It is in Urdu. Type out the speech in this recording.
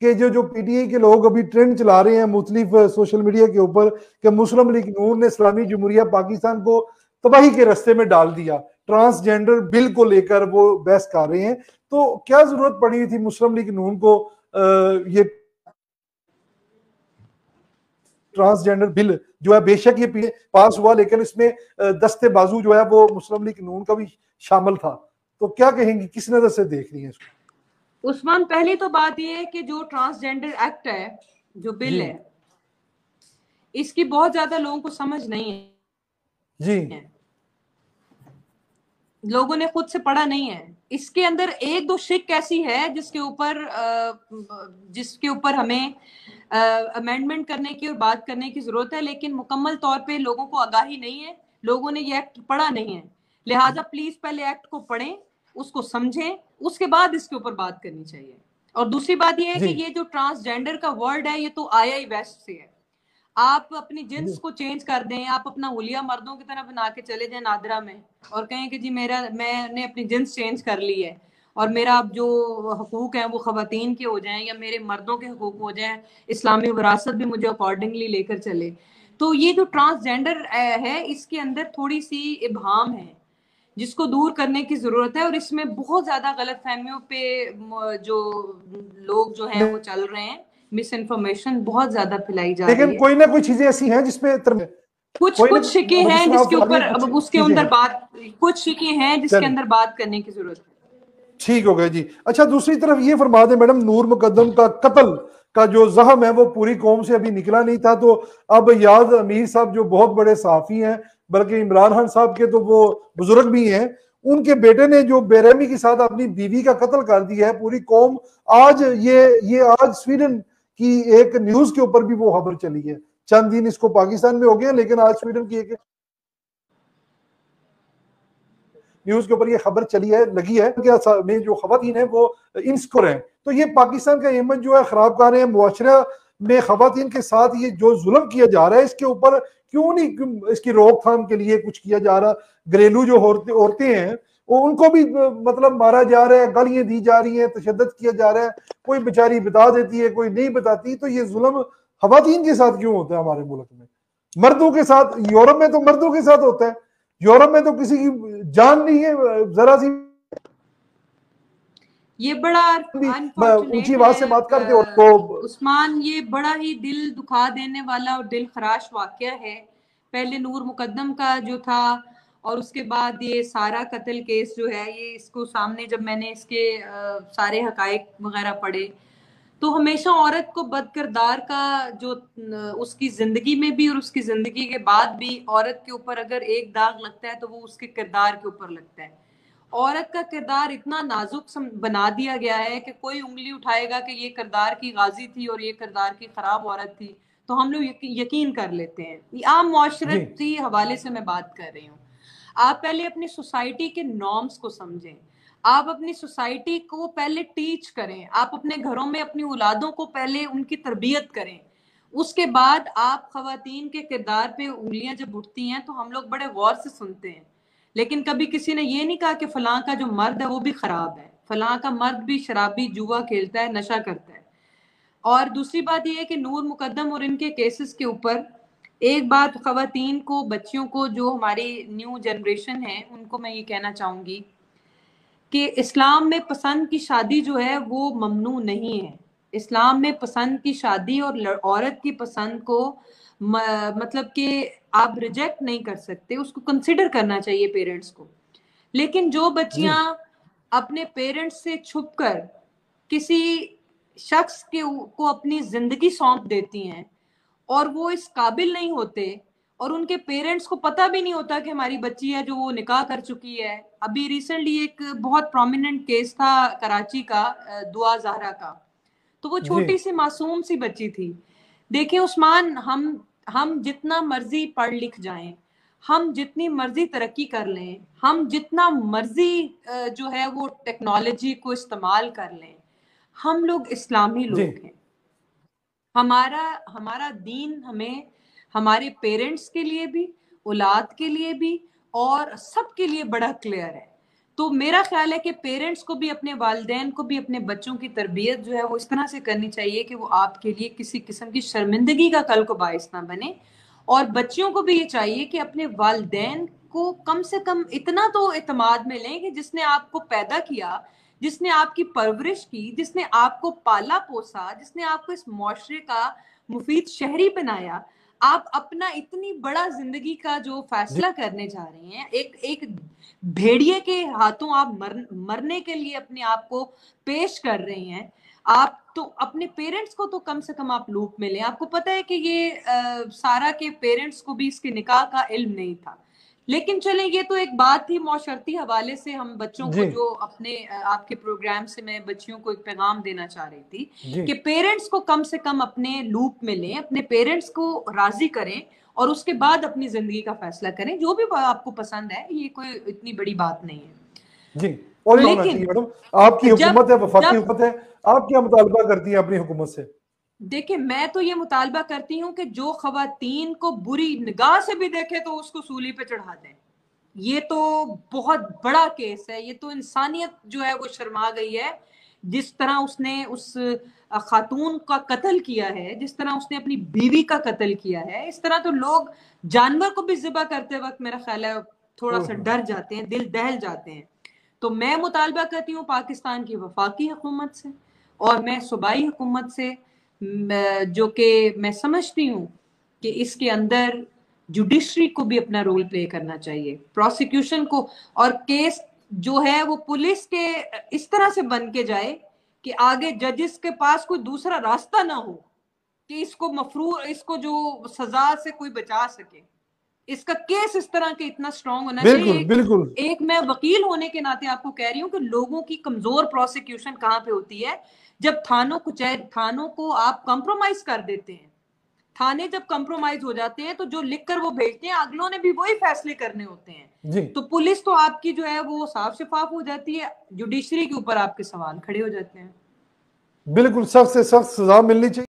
کہ جو پی ٹی آئی کے لوگ ابھی ٹرینڈ چلا رہے ہیں مختلف سوشل میڈیا کے اوپر کہ مسلم لیگ نون نے اسلامی جمہوریہ پاکستان کو تباہی کے رستے میں ڈال دیا، ٹرانسجینڈر بل کو لے کر وہ بحث کر رہے ہیں، تو کیا ضرورت پڑی تھی مسلم لیگ نون کو یہ ٹرانسجینڈر بل جو ہے، بے شک یہ پاس ہوا لیکن اس میں دستے بازو جو ہے وہ مسلم لیگ نون کا بھی شامل تھا، تو کیا کہیں گی، کس نظر سے دیکھ رہی ہیں اس کو؟ عثمان، پہلی تو بات یہ ہے کہ جو ٹرانسجینڈر ایکٹ ہے، جو بل ہے، اس کی بہت زیادہ لوگوں کو سمجھ نہیں ہے جی، لوگوں نے خود سے پڑھا نہیں ہے. اس کے اندر ایک دو شک ایسی ہے جس کے اوپر ہمیں امینڈمنٹ کرنے کی اور بات کرنے کی ضرورت ہے، لیکن مکمل طور پہ لوگوں کو آگاہی نہیں ہے، لوگوں نے یہ ایکٹ پڑھا نہیں ہے. لہٰذا پلیز پہلے ایکٹ کو پڑھیں، اس کو سمجھیں، اس کے بعد اس کے اوپر بات کرنی چاہیے. اور دوسری بات یہ ہے کہ یہ جو ٹرانسجینڈر کا ورڈ ہے یہ تو آیا ہی ویسٹ سے ہے. آپ اپنی جنس کو چینج کر دیں، آپ اپنا حلیہ مردوں کی طرح بنا کے چلے جائیں نادرہ میں اور کہیں کہ جی میں نے اپنی جنس چینج کر لی ہے اور میرا اب جو حقوق ہیں وہ خواتین کے ہو جائیں یا میرے مردوں کے حقوق ہو جائیں، اسلامی وراثت بھی مجھے اکارڈنگلی لے کر چلے. تو یہ جو ٹرانسجینڈر ہے اس کے اندر تھوڑی سی ابہام ہے جس کو دور کرنے کی ضرورت ہے، اور اس میں بہت زیادہ غلط فہمیوں پہ جو لوگ جو ہیں وہ چل رہے ہیں، مس انفارمیشن بہت زیادہ پھیلائی جا رہی ہے. لیکن کوئی نہ کوئی چیزیں ایسی ہیں جس میں کچھ شکیں ہیں جس کے اوپر اب اس کے اندر کچھ شکیں ہیں جس کے اندر بات کرنے کی ضرورت ہے. ٹھیک ہو گیا جی. اچھا، دوسری طرف یہ فرما دیں میڈم، نور مقدم کا قتل کا جو زخم ہے وہ پوری قوم سے ابھی نکلا نہیں تھا، تو اب یاد امیر صاحب جو بہت بڑے صحافی ہیں، بلکہ عمران خان صاحب کے تو وہ بزرگ بھی ہیں، ان کے بیٹے نے جو بے رحمی کے ساتھ اپنی بیوی کا قتل کر دیا ہے، پوری قوم آج یہ آج سویڈن کی ایک نیوز کے اوپر بھی وہ خبر چلی ہے. چند دن اس کو پاکستان میں ہو گئے لیکن آج سویڈن کی ایک نیوز کے اوپر یہ خبر چلی ہے، لگی ہے کہ جو خواتین ہیں وہ انسکور ہیں. تو یہ پاکستان کا امیج جو ہے خراب کر رہے ہیں، معاشرہ میں خواتین کے ساتھ یہ جو ظلم کیا جا رہا ہے اس کے اوپر کیوں نہیں اس کی روک تھام کے لیے کچھ کیا جا رہا؟ گھریلو جو عورتیں ہیں وہ ان کو بھی مطلب مارا جا رہا ہے، گالیاں دی جا رہی ہیں، تشدد کیا جا رہا ہے، کوئی بیچاری بتا دیتی ہے کوئی نہیں بتاتی. تو یہ ظلم خواتین کے ساتھ کیوں ہوتا ہے ہمارے ملک میں؟ مردوں کے ساتھ یورپ میں تو مردوں کے ساتھ ہوتا ہے، یورپ میں تو کسی کی جان نہیں ہے ذرا سی یہ بڑا اونچی آواز سے بات کرتے ہو تو عثمان، یہ بڑا ہی دل دکھا دینے والا اور دل خراش واقعہ ہے. پہلے نور مقدم کا جو تھا اور اس کے بعد یہ سارا قتل کیس جو ہے، یہ اس کو سامنے جب میں نے اس کے سارے حقائق وغیرہ پڑھے تو ہمیشہ عورت کو بد کردار کا جو اس کی زندگی میں بھی اور اس کی زندگی کے بعد بھی عورت کے اوپر اگر ایک داغ لگتا ہے تو وہ اس کے کردار کے اوپر لگتا ہے. عورت کا کردار اتنا نازک بنا دیا گیا ہے کہ کوئی انگلی اٹھائے گا کہ یہ کردار کی غازی تھی اور یہ کردار کی خراب عورت تھی تو ہم لوگ یقین کر لیتے ہیں. عام معاشرتی حوالے سے میں بات کر رہی ہوں. آپ پہلے اپنی سوسائٹی کے نارمز کو سمجھیں، آپ اپنی سوسائٹی کو پہلے ٹیچ کریں، آپ اپنے گھروں میں اپنی اولادوں کو پہلے ان کی تربیت کریں، اس کے بعد آپ خواتین کے کردار پہ انگلیاں جب اٹھتی ہیں تو ہم لوگ بڑے غور سے سنتے ہیں. لیکن کبھی کسی نے یہ نہیں کہا کہ فلاں کا جو مرد ہے وہ بھی خراب ہے، فلاں کا مرد بھی شرابی، جوا کھیلتا ہے، نشہ کرتا ہے. اور دوسری بات یہ ہے کہ نور مقدم اور ان کے کیسز کے اوپر ایک بات خواتین کو، بچیوں کو، جو ہماری نیو جنریشن ہے ان کو میں یہ کہنا چاہوں گی کہ اسلام میں پسند کی شادی جو ہے وہ ممنوع نہیں ہے. اسلام میں پسند کی شادی اور عورت کی پسند کو مطلب کہ آپ ریجیکٹ نہیں کر سکتے، اس کو کنسیڈر کرنا چاہیے پیرنٹس کو. لیکن جو بچیاں اپنے پیرنٹس سے چھپ کر کسی شخص کو اپنی زندگی سونپ دیتی ہیں اور وہ اس قابل نہیں ہوتے اور ان کے پیرنٹس کو پتہ بھی نہیں ہوتا کہ ہماری بچی ہے جو وہ نکاح کر چکی ہے. ابھی ریسنٹلی ایک بہت پرومیننٹ کیس تھا کراچی کا، دعا زہرا کا، تو وہ چھوٹی سی معصوم سی بچی تھی. دیکھیں عثمان، ہم جتنا مرضی پڑھ لکھ جائیں، ہم جتنی مرضی ترقی کر لیں، ہم جتنا مرضی جو ہے وہ ٹیکنالوجی کو استعمال کر لیں، ہم لوگ اسلامی لوگ ہیں. ہمارا دین ہمیں ہمارے پیرنٹس کے لیے بھی، اولاد کے لیے بھی اور سب کے لیے بڑا کلیئر ہے. تو میرا خیال ہے کہ پیرنٹس کو بھی اپنے والدین کو بھی اپنے بچوں کی تربیت جو ہے وہ اس طرح سے کرنی چاہیے کہ وہ آپ کے لیے کسی قسم کی شرمندگی کا کل کو باعث نہ بنے، اور بچوں کو بھی یہ چاہیے کہ اپنے والدین کو کم سے کم اتنا تو اعتماد میں لیں کہ جس نے آپ کو پیدا کیا، جس نے آپ کی پرورش کی، جس نے آپ کو پالا پوسا، جس نے آپ کو اس معاشرے کا مفید شہری بنایا، آپ اپنا اتنی بڑا زندگی کا جو جی فیصلہ کرنے جا رہے ہیں، ایک بھیڑیے کے ہاتھوں آپ مرنے کے لیے اپنے آپ کو پیش کر رہے ہیں، آپ تو اپنے پیرنٹس کو تو کم سے کم آپ لوپ میں لیں۔ آپ کو پتہ ہے کہ یہ سارا کے پیرنٹس کو بھی اس کے نکاح کا علم نہیں تھا، لیکن چلیں یہ تو ایک بات تھی معاشرتی حوالے سے، ہم بچوں کو جی جو اپنے آپ کے پروگرام سے میں بچیوں کو ایک پیغام دینا چاہ رہی تھی جی کہ پیرنٹس کو کم سے کم اپنے لوپ میں لیں، اپنے پیرنٹس کو راضی کریں اور اس کے بعد اپنی زندگی کا فیصلہ کریں، جو بھی آپ کو پسند ہے، یہ کوئی اتنی بڑی بات نہیں ہے۔ جی، اور یہ ہونا لیکن چاہیے میڈم۔ آپ کی جب حکومت ہے، وفاقی جب حکومت ہے، آپ کیا مطالبہ کرتی ہیں اپنی حکومت سے؟ دیکھیں، میں تو یہ مطالبہ کرتی ہوں کہ جو خواتین کو بری نگاہ سے بھی دیکھے تو اس کو سولی پہ چڑھا دیں۔ یہ تو بہت بڑا کیس ہے، یہ تو انسانیت جو ہے وہ شرما گئی ہے۔ جس طرح اس نے اس خاتون کا قتل کیا ہے، جس طرح اس نے اپنی بیوی کا قتل کیا ہے، اس طرح تو لوگ جانور کو بھی ذبح کرتے وقت میرا خیال ہے تھوڑا سا ڈر جاتے ہیں، دل دہل جاتے ہیں۔ تو میں مطالبہ کرتی ہوں پاکستان کی وفاقی حکومت سے اور میں صوبائی حکومت سے، جو کہ میں سمجھتی ہوں کہ اس کے اندر جوڈیشری کو بھی اپنا رول پلے کرنا چاہیے، پروسیکیوشن کو، اور کیس جو ہے وہ پولیس کے اس طرح سے بن کے جائے کہ آگے ججز کے پاس کوئی دوسرا راستہ نہ ہو کہ اس کو جو سزا سے کوئی بچا سکے۔ اس کا کیس اس طرح کے اتنا سٹرونگ ہونا بالکل چاہیے۔ بالکل ایک میں وکیل ہونے کے ناطے آپ کو کہہ رہی ہوں کہ لوگوں کی کمزور پروسیکیوشن کہاں پہ ہوتی ہے، جب تھانوں کو آپ کمپرومائز کر دیتے ہیں۔ تھانے جب کمپرومائز ہو جاتے ہیں تو جو لکھ کر وہ بھیجتے ہیں اگلوں نے بھی وہی فیصلے کرنے ہوتے ہیں، جی، تو پولیس تو آپ کی جو ہے وہ صاف شفاف ہو جاتی ہے، جوڈیشری کے اوپر آپ کے سوال کھڑے ہو جاتے ہیں۔ بالکل سخت سے سخت سزا ملنی چاہیے۔